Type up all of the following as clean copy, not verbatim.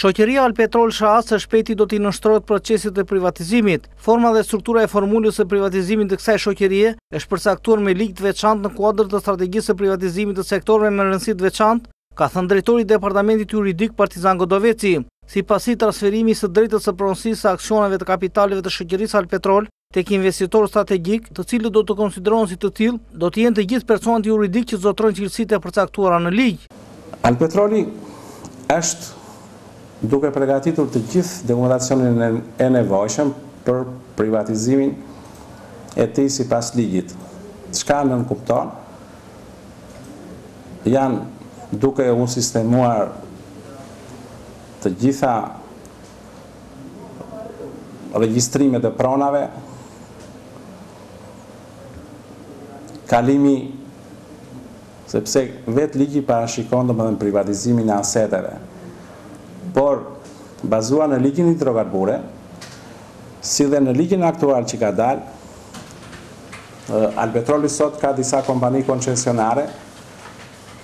Shoqëria Alpetrol SHA së shpejti do t'i nënshtrohet procesit të privatizimit. Forma dhe struktura e formulës së privatizimit të kësaj shoqërie është përcaktuar me ligj të veçantë në kuadër të strategjisë së privatizimit të sektorëve me rëndësi të veçantë, ka thënë drejtori i Departamentit Juridik Partizan Godoveci. Sipasi transferimi së drejtës së pronësisë së aksioneve të kapitaleve të shoqërisë Alpetrol tek investitor strategjik, të cilët do të konsiderohen si të tillë, do të jenë të gjithë personat juridik që zotrojnë cilësitë e përcaktuara në ligj. Alpetroli është duke përgatitur të gjithë dokumentacionin e nevojshëm për privatizimin e tij sipas ligjit. Çka nënkupton? Janë duke u sistemuar të gjitha regjistrimet e pronave, kalimi, sepse vetë ligji parashikon domethënë privatizimin e aseteve, por bazuar në ligjin e hidrokarbure, si dhe në ligjin aktual që ka dalë, Alpetroli sot ka disa kompani koncesionare,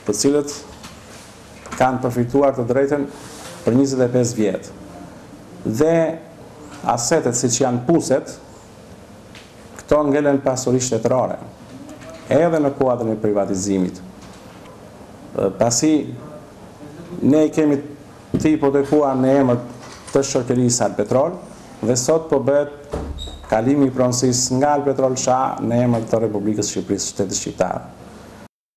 të cilët kanë përfituar të drejtën për 25 vjet. Dhe asetet siç janë puset, këto ngelen pasuri shtetërore, edhe në kuadrin e privatizimit. Pasi ne kemi të hipotekuar në emër të shoqërisë Alpetrol dhe sot po bëhet kalimi i pronësisë nga Alpetrol SHA në emër të Republikës Shqipërisë, shtetit shqiptar.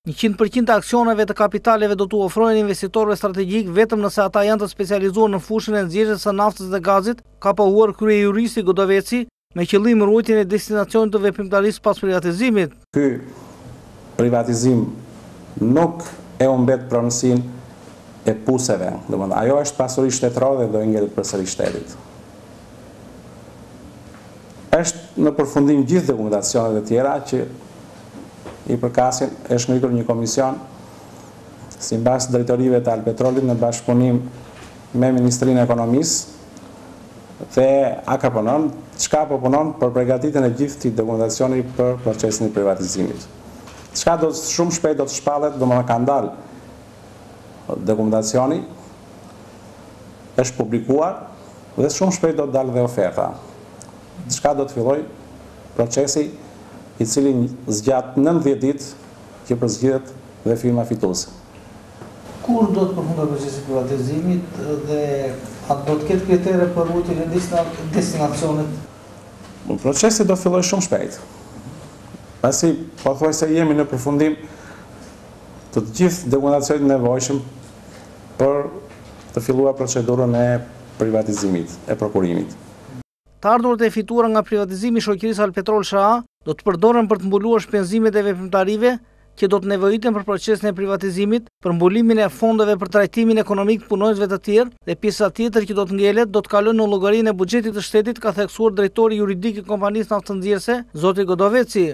100% të aksioneve të kapitaleve do t'u ofrohen investitorëve strategjik vetëm nëse ata janë të specializuar në fushën e nxjerrjes së naftës dhe gazit, ka pohuar kryejuristi Godoveci me qëllim ruajtjen e destinacionit të veprimtarisë pas privatizimit. Ky privatizim nuk e humbet pronësinë e puseve, domethënë ajo është pasuri shtetërore dhe do ngelet përsëri shtetit. Është në përfundim gjithë dokumentacionet e tjera që i përkasin, është ngritur një komision sipas drejtorive të Alpetrolit në bashkëpunim me Ministrinë e Ekonomisë dhe AKPN, çka po punon për përgatitjen e gjithë këtij dokumentacioni për procesin e privatizimit. Çka do shumë shpejt do të shpallet, domethënë ka ndalë dokumentacioni, është publikuar dhe shumë shpejt do të dalë dhe oferta. Çka do të filloj procesi i cili zgjat 90 ditë që përzgjedhet dhe firma fituese. Kur do të përfundojë procesi i privatizimit dhe a do të ketë kritere për ruajtjen e destinacionit? Procesi do të fillojë shumë shpejt. Pasi pothuajse jemi në përfundim të gjithë dokumentacionit nevojshëm për të filluar procedurën e privatizimit, e prokurimit. Të ardhurat e fituara nga privatizimi i shoqërisë Alpetrol SHA do të përdoren për të mbuluar shpenzimet e veprimtarive që do të nevojiten për procesin e privatizimit, për mbulimin e fondeve për trajtimin ekonomik të punonjësve të tjerë dhe pjesa tjetër që do të ngelet do të kalojnë në llogarinë e buxhetit të shtetit, ka theksuar drejtori juridik i kompanisë naftënxjerrëse, zoti Godoveci.